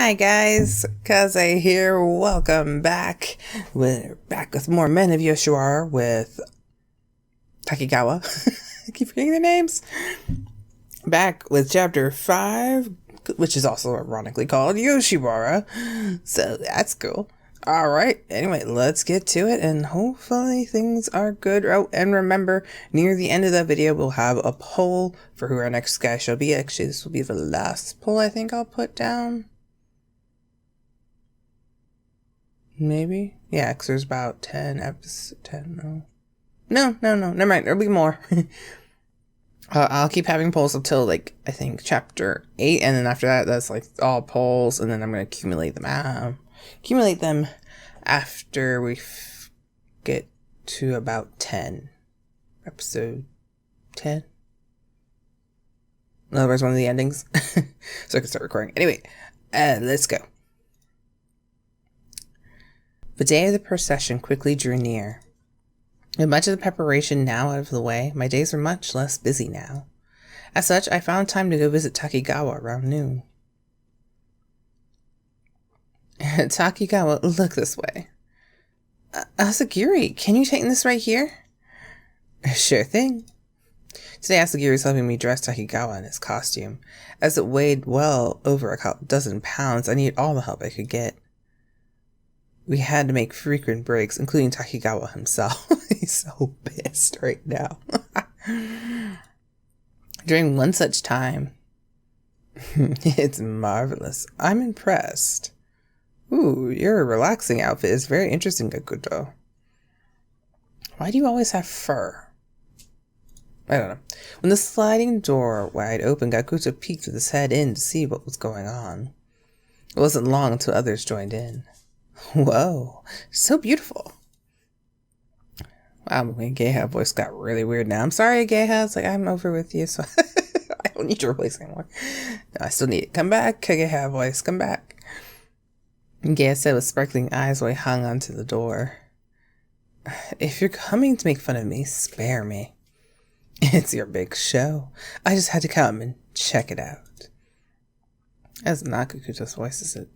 Hi guys, Kaze here. Welcome back. We're back with more Men of Yoshiwara with Takigawa. I keep forgetting their names. Back with chapter 5, which is also ironically called Yoshiwara. So that's cool. Alright, anyway, let's get to it and hopefully things are good. Oh, and remember, near the end of the video, we'll have a poll for who our next guy shall be. Actually, this will be the last poll I think I'll put down. Maybe? Yeah, because there's about 10 episodes. 10, no, never mind. There'll be more. I'll keep having polls until, like, I think chapter 8, and then after that, that's, like, all polls, and then I'm going to accumulate them after we get to about 10. Episode 10? In other words, one of the endings. So I can start recording. Anyway, let's go. The day of the procession quickly drew near. With much of the preparation now out of the way, my days were much less busy now. As such, I found time to go visit Takigawa around noon. Takigawa, look this way. Asagiri, can you tighten this right here? Sure thing. Today Asagiri is helping me dress Takigawa in his costume. As it weighed well over a dozen pounds, I needed all the help I could get. We had to make frequent breaks, including Takigawa himself. He's so pissed right now. During one such time, it's marvelous. I'm impressed. Ooh, your relaxing outfit is very interesting, Gakuto. Why do you always have fur? I don't know. When the sliding door wide open, Gakuto peeked with his head in to see what was going on. It wasn't long until others joined in. Whoa, so beautiful. Wow, my Ageha voice got really weird now. I'm sorry, Ageha. It's like, I'm over with you, so I don't need your voice anymore. No, I still need it. Come back, Ageha voice, come back. Ageha said with sparkling eyes while he hung onto the door. If you're coming to make fun of me, spare me. It's your big show. I just had to come and check it out. That's not Gakuto's voice, is it?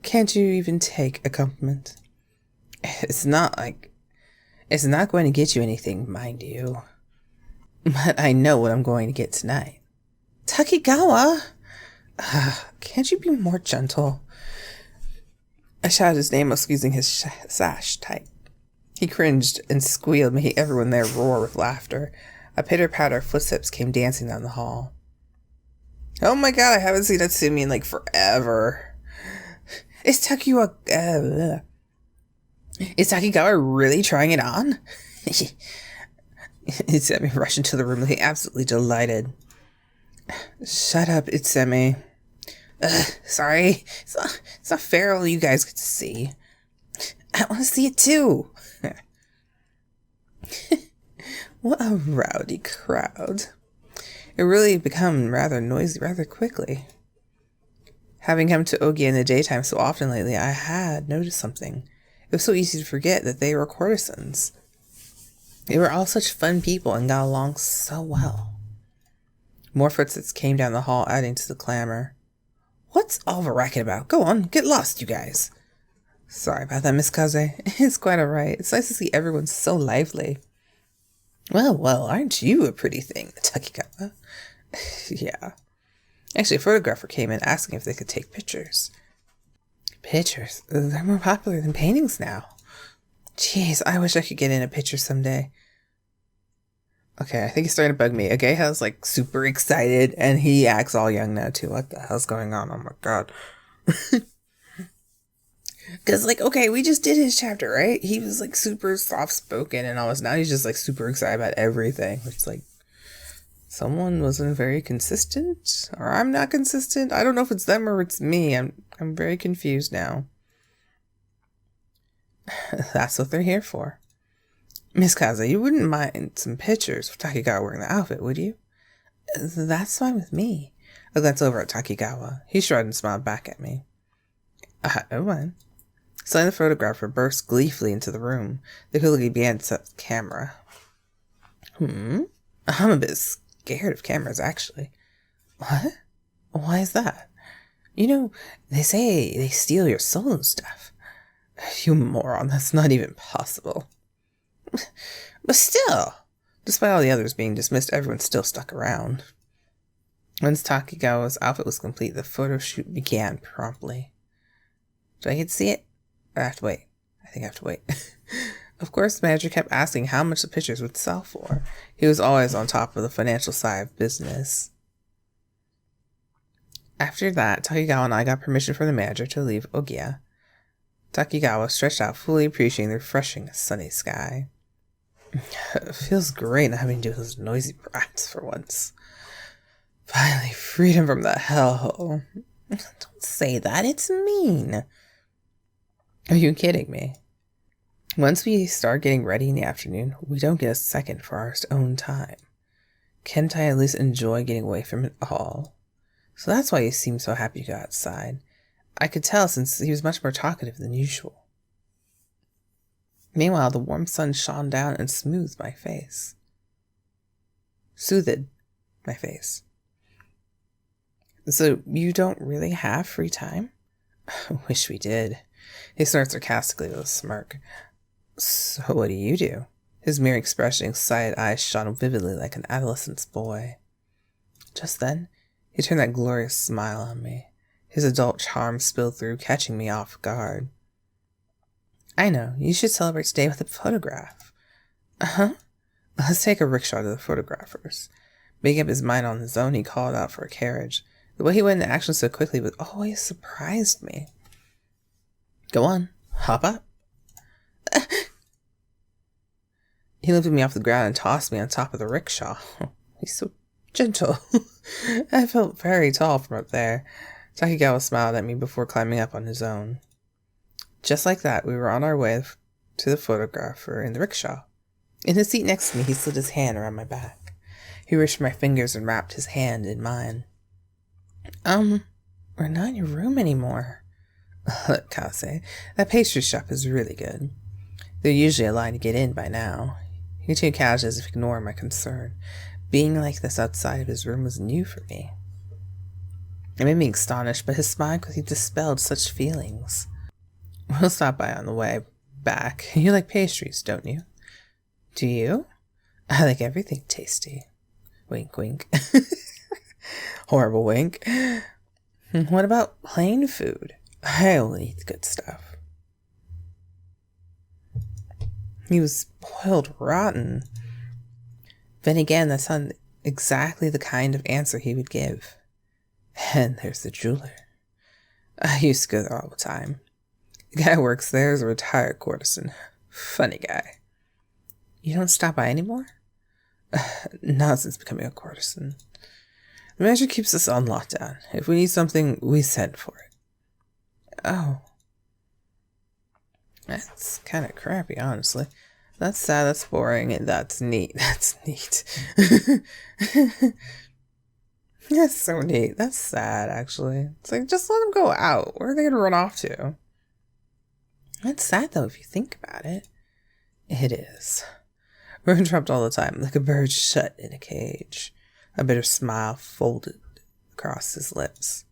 Can't you even take a compliment? It's not going to get you anything, mind you. But I know what I'm going to get tonight. Takigawa! Can't you be more gentle? I shouted his name while squeezing his sash tight. He cringed and squealed, making everyone there roar with laughter. A pitter-patter of footsteps came dancing down the hall. Oh my god, I haven't seen Utsusemi in like forever. Is Takigawa really trying it on? Utsusemi rushed into the room looking absolutely delighted. Shut up, Utsusemi. Sorry. It's not fair all you guys get to see. I want to see it too. What a rowdy crowd. It really became rather noisy rather quickly. Having come to Ohgiya in the daytime so often lately, I had noticed something. It was so easy to forget that they were courtesans. They were all such fun people and got along so well. More footsteps came down the hall, adding to the clamor. What's all the racket about? Go on, get lost, you guys. Sorry about that, Miss Kaze. It's quite alright. It's nice to see everyone so lively. Well, aren't you a pretty thing, Takigawa? Yeah. Actually, a photographer came in asking if they could take pictures. Pictures? They're more popular than paintings now. Jeez, I wish I could get in a picture someday. Okay, I think he's starting to bug me. Ageha's like super excited, and he acts all young now too. What the hell's going on? Oh my god. Because, like, okay, we just did his chapter, right? He was like super soft-spoken and all this. Now he's just like super excited about everything. It's like, someone wasn't very consistent, or I'm not consistent. I don't know if it's them or it's me. I'm very confused now. That's what they're here for. Miss Kaze, you wouldn't mind some pictures of Takigawa wearing the outfit, would you? That's fine with me. I glanced over at Takigawa. He shrugged and smiled back at me. No mind. Suddenly the photographer burst gleefully into the room. They quickly began to set the camera. I'm a bit scared of cameras, actually. What? Why is that? You know, they say they steal your soul and stuff. You moron, that's not even possible. But still, despite all the others being dismissed, everyone still stuck around. Once Takigawa's outfit was complete, the photo shoot began promptly. Do I get to see it? Or I have to wait? I think I have to wait. Of course, the manager kept asking how much the pictures would sell for. He was always on top of the financial side of business. After that, Takigawa and I got permission from the manager to leave Ohgiya. Takigawa stretched out, fully appreciating the refreshing sunny sky. It feels great not having to deal with those noisy brats for once. Finally, freedom from the hellhole. Don't say that, it's mean. Are you kidding me? Once we start getting ready in the afternoon, we don't get a second for our own time. Can't I at least enjoy getting away from it all? So that's why he seemed so happy to go outside. I could tell since he was much more talkative than usual. Meanwhile, the warm sun shone down and soothed my face. So you don't really have free time? Wish we did. He snorted sarcastically with a smirk. So what do? His mere expression, excited eyes shone vividly like an adolescent's boy. Just then, he turned that glorious smile on me. His adult charm spilled through, catching me off guard. I know, you should celebrate today with a photograph. Uh-huh. Let's take a rickshaw to the photographers. Making up his mind on his own, he called out for a carriage. The way he went into action so quickly would always surprised me. Go on, hop up. He lifted me off the ground and tossed me on top of the rickshaw. He's so gentle. I felt very tall from up there. Takigawa smiled at me before climbing up on his own. Just like that, we were on our way to the photographer in the rickshaw. In the seat next to me, he slid his hand around my back. He reached for my fingers and wrapped his hand in mine. We're not in your room anymore. Look, Kase, that pastry shop is really good. They're usually a line to get in by now. He continued casually as if ignoring my concern. Being like this outside of his room was new for me. It made me astonished, but his smile quickly dispelled such feelings. We'll stop by on the way back. You like pastries, don't you? Do you? I like everything tasty. Wink, wink. Horrible wink. What about plain food? I only eat the good stuff. He was spoiled rotten. Then again, that sounded exactly the kind of answer he would give. And there's the jeweler. I used to go there all the time. The guy who works there is a retired courtesan. Funny guy. You don't stop by anymore? Not since becoming a courtesan. The manager keeps us on lockdown. If we need something, we send for it. Oh. That's kind of crappy, honestly. That's sad, that's boring, and that's neat. That's neat. That's so neat. That's sad, actually. It's like, just let them go out. Where are they going to run off to? That's sad, though, if you think about it. It is. We're interrupted all the time, like a bird shut in a cage. A bitter smile folded across his lips.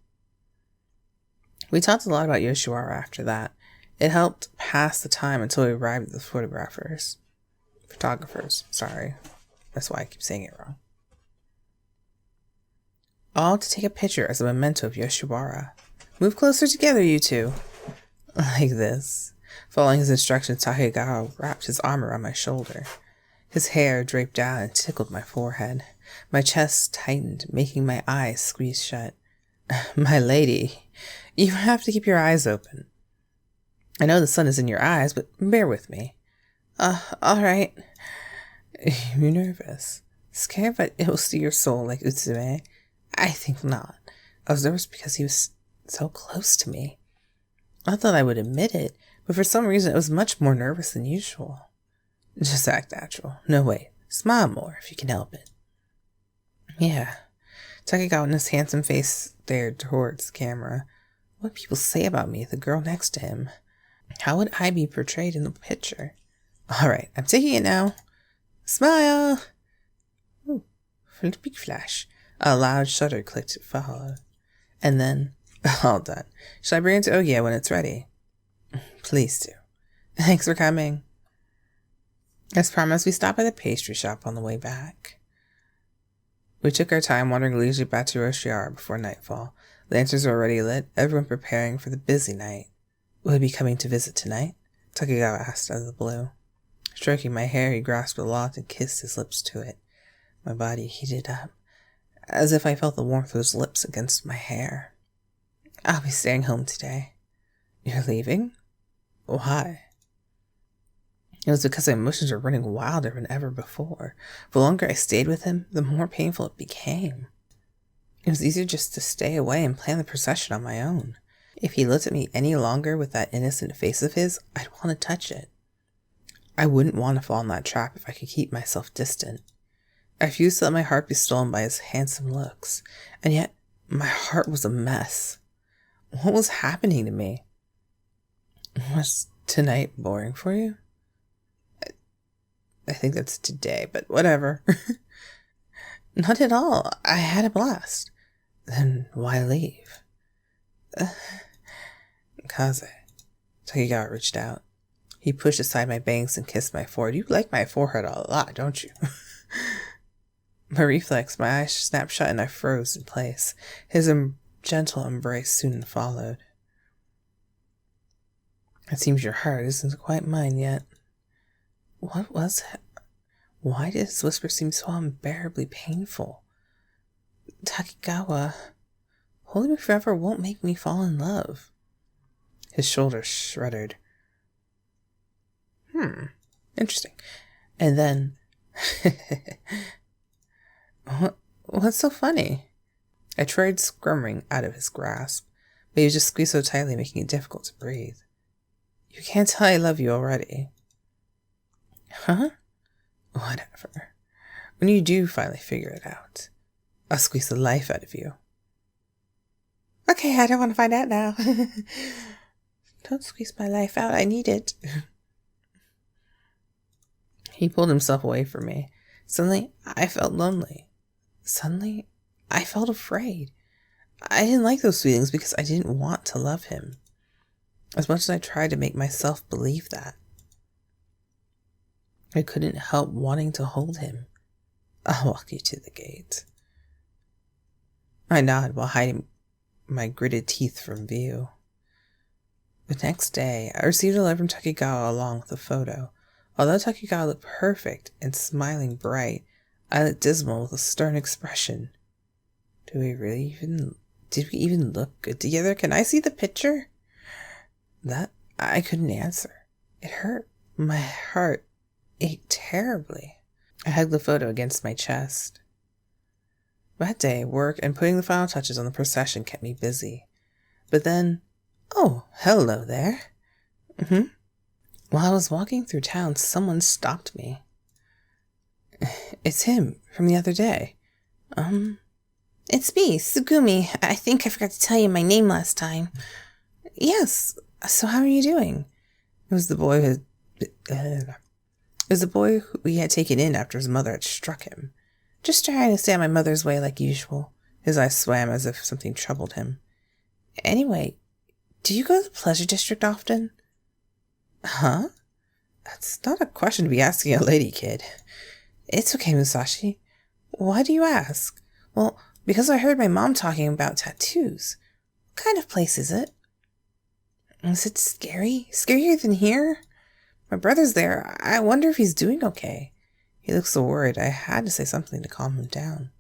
We talked a lot about Yoshiwara after that. It helped pass the time until we arrived at the photographers. Sorry. That's why I keep saying it wrong. All to take a picture as a memento of Yoshiwara. Move closer together, you two. Like this. Following his instructions, Takigawa wrapped his arm around my shoulder. His hair draped down and tickled my forehead. My chest tightened, making my eyes squeeze shut. My lady, you have to keep your eyes open. I know the sun is in your eyes, but bear with me. Alright. You're nervous. Scared but it will steal your soul like Utsusemi? I think not. I was nervous because he was so close to me. I thought I would admit it, but for some reason I was much more nervous than usual. Just act natural. No, wait. Smile more if you can help it. Yeah. Takigawa, his handsome face stared towards the camera. What would people say about me, the girl next to him? How would I be portrayed in the picture? Alright, I'm taking it now. Smile! Ooh, big flash. A loud shudder clicked to follow. And then, All done. Shall I bring it to Ohgiya when it's ready? Please do. Thanks for coming. As promised, we stopped by the pastry shop on the way back. We took our time wandering leisurely back to Yoshiwara before nightfall. Lanterns were already lit, everyone preparing for the busy night. Will he be coming to visit tonight? Takigawa asked out of the blue. Stroking my hair, he grasped the lock and kissed his lips to it. My body heated up, as if I felt the warmth of his lips against my hair. I'll be staying home today. You're leaving? Why? It was because my emotions were running wilder than ever before. The longer I stayed with him, the more painful it became. It was easier just to stay away and plan the procession on my own. If he looked at me any longer with that innocent face of his, I'd want to touch it. I wouldn't want to fall in that trap if I could keep myself distant. I refused to let my heart be stolen by his handsome looks, and yet my heart was a mess. What was happening to me? Was tonight boring for you? I think that's today, but whatever. Not at all. I had a blast. Then why leave? Kaze. Takigawa reached out. He pushed aside my bangs and kissed my forehead. You like my forehead a lot, don't you? My reflex, my eyes snapped shut and I froze in place. His gentle embrace soon followed. It seems your heart isn't quite mine yet. What was it? Why did his whisper seem so unbearably painful? Takigawa, holding me forever won't make me fall in love. His shoulders shuddered. Interesting. And then, what's so funny? I tried squirming out of his grasp, but he was just squeezed so tightly, making it difficult to breathe. You can't tell I love you already. Huh? Whatever. When you do finally figure it out, I'll squeeze the life out of you. Okay, I don't want to find out now. Don't squeeze my life out. I need it. He pulled himself away from me. Suddenly, I felt lonely. Suddenly, I felt afraid. I didn't like those feelings because I didn't want to love him. As much as I tried to make myself believe that, I couldn't help wanting to hold him. I'll walk you to the gate. I nodded while hiding my gritted teeth from view. The next day, I received a letter from Takigawa along with a photo. Although Takigawa looked perfect and smiling bright, I looked dismal with a stern expression. Did we even look good together? Can I see the picture? That I couldn't answer. It hurt. My heart ached terribly. I hugged the photo against my chest. That day, work and putting the final touches on the procession kept me busy. But then, oh, hello there. While I was walking through town, someone stopped me. It's him from the other day. It's me, Tsugumi. I think I forgot to tell you my name last time. Yes, so how are you doing? It was the boy who we had taken in after his mother had struck him. Just trying to stay on my mother's way like usual. His eyes swam as if something troubled him. Anyway, do you go to the pleasure district often? Huh? That's not a question to be asking a lady, kid. It's okay, Musashi. Why do you ask? Well, because I heard my mom talking about tattoos. What kind of place is it? Is it scary? Scarier than here? My brother's there. I wonder if he's doing okay. He looked so worried I had to say something to calm him down.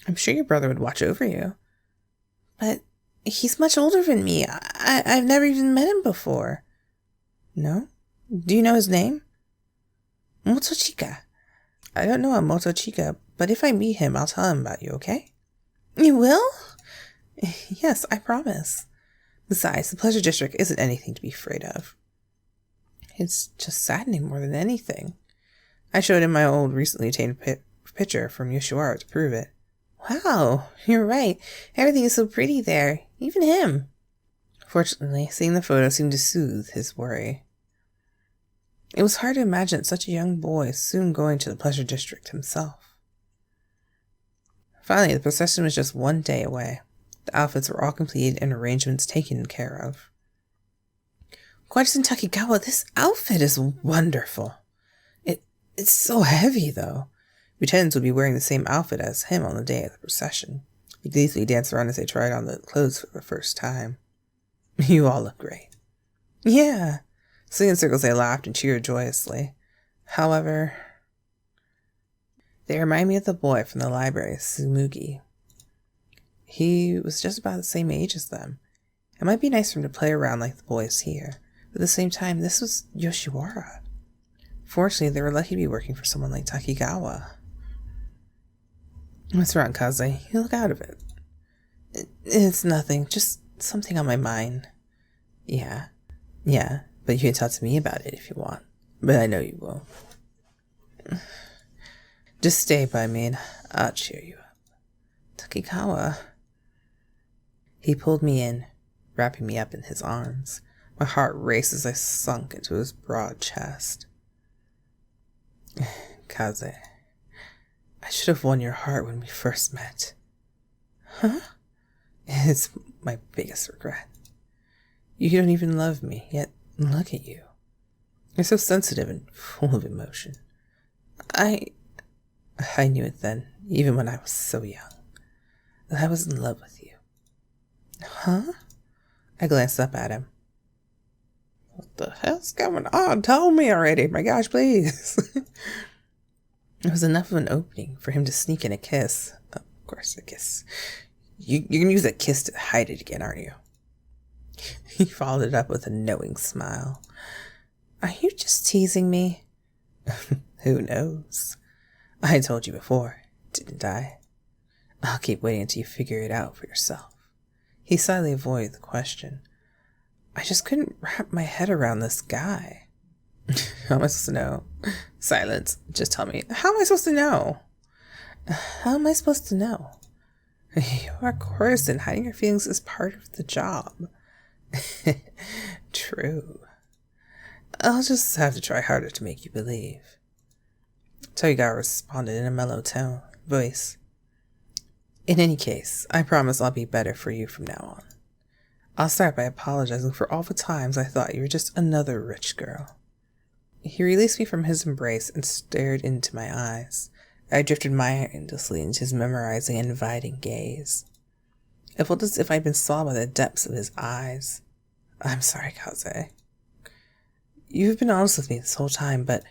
I'm sure your brother would watch over you. But he's much older than me. I've never even met him before. No? Do you know his name? Motochika. I don't know a Motochika, but if I meet him, I'll tell him about you, okay? You will? Yes, I promise. Besides, the Pleasure District isn't anything to be afraid of. It's just saddening more than anything. I showed him my old recently obtained picture from Yoshiwara to prove it. Wow, you're right. Everything is so pretty there. Even him. Fortunately, seeing the photo seemed to soothe his worry. It was hard to imagine such a young boy soon going to the Pleasure District himself. Finally, the procession was just one day away. The outfits were all completed and arrangements taken care of. Courtesan Takigawa, this outfit is wonderful. It's so heavy, though. Lieutenants would be wearing the same outfit as him on the day of the procession. He gleefully danced around as they tried on the clothes for the first time. You all look great. Yeah. Singing in circles, they laughed and cheered joyously. However, they remind me of the boy from the library, Tsumugi. He was just about the same age as them. It might be nice for him to play around like the boys here, but at the same time, this was Yoshiwara. Fortunately, they were lucky to be working for someone like Takigawa. What's wrong, Kaze? You look out of it. It's nothing, just something on my mind. Yeah, but you can talk to me about it if you want. But I know you will. Just stay by me and I'll cheer you up. Takigawa. He pulled me in, wrapping me up in his arms. My heart raced as I sunk into his broad chest. Kaze, I should have won your heart when we first met. Huh? It's my biggest regret. You don't even love me, yet look at you. You're so sensitive and full of emotion. I knew it then, even when I was so young, that I was in love with you. Huh? I glanced up at him. What the hell's going on? Tell me already. My gosh, please. It was enough of an opening for him to sneak in a kiss. Of course, a kiss. You're going to use that kiss to hide it again, aren't you? He followed it up with a knowing smile. Are you just teasing me? Who knows? I told you before, didn't I? I'll keep waiting until you figure it out for yourself. He slightly avoided the question. I just couldn't wrap my head around this guy. How am I supposed to know? Silence. Just tell me. How am I supposed to know? How am I supposed to know? You are courtesan. Hiding your feelings is part of the job. True. I'll just have to try harder to make you believe. Takigawa responded in a mellow voice. In any case, I promise I'll be better for you from now on. I'll start by apologizing for all the times I thought you were just another rich girl. He released me from his embrace and stared into my eyes. I drifted mindlessly into his memorizing and inviting gaze. It felt as if I'd been swallowed by the depths of his eyes. I'm sorry, Kaze. You've been honest with me this whole time, but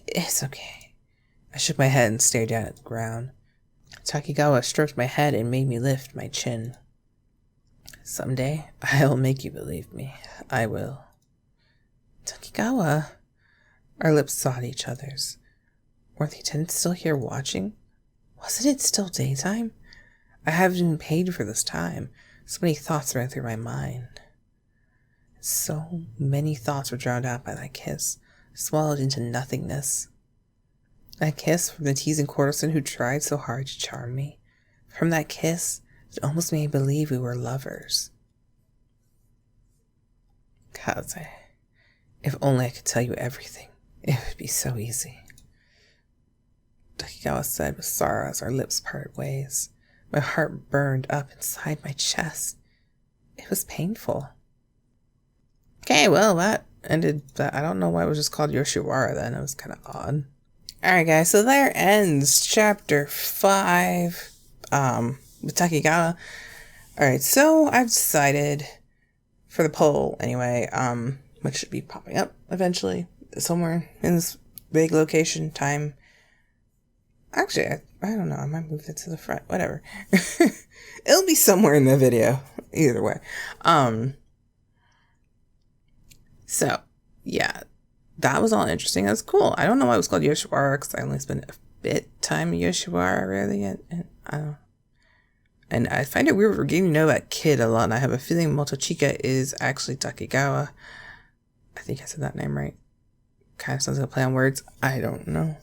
it's okay. I shook my head and stared down at the ground. Takigawa stroked my head and made me lift my chin. Someday, I'll make you believe me. I will. Takigawa. Our lips sought each other's. Were the attendants still here watching? Wasn't it still daytime? I haven't been paid for this time. So many thoughts ran through my mind. So many thoughts were drowned out by that kiss, swallowed into nothingness. That kiss from the teasing courtesan who tried so hard to charm me. From that kiss, it almost made me believe we were lovers. Kaze, if only I could tell you everything, it would be so easy. Takigawa said with sorrow as our lips parted ways. My heart burned up inside my chest. It was painful. Okay, well, that ended that. I don't know why it was just called Yoshiwara then. It was kind of odd. Alright, guys, so there ends chapter 5 with Takigawa. Alright, so I've decided for the poll, anyway, which should be popping up eventually somewhere in this big location time. Actually, I don't know. I might move it to the front. Whatever. It'll be somewhere in the video. Either way. So, yeah. That was all interesting. That's cool. I don't know why it was called Yoshiwara, because I only spent a bit time in Yoshiwara, really. And I don't know. And I find it weird we're getting to know that kid a lot, and I have a feeling Motochika is actually Takigawa. I think I said that name right. Kind of sounds like a play on words. I don't know.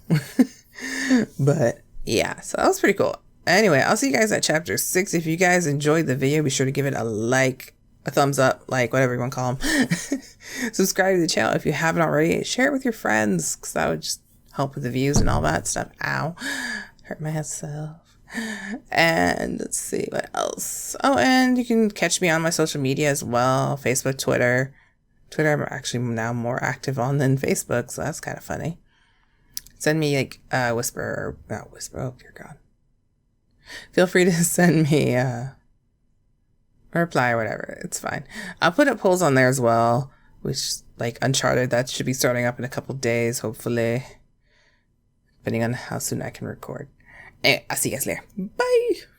But, yeah. So that was pretty cool. Anyway, I'll see you guys at chapter 6. If you guys enjoyed the video, be sure to give it a like, a thumbs up, like, whatever you want to call them. Subscribe to the channel if you haven't already. Share it with your friends, because that would just help with the views and all that stuff. Ow. Hurt myself. And let's see what else. Oh, and you can catch me on my social media as well. Facebook, Twitter. Twitter I'm actually now more active on than Facebook, so that's kind of funny. Send me like not whisper, oh dear God. Feel free to send me a reply or whatever. It's fine. I'll put up polls on there as well, which like Uncharted, that should be starting up in a couple days, hopefully. Depending on how soon I can record. Anyway, I'll see you guys later. Bye!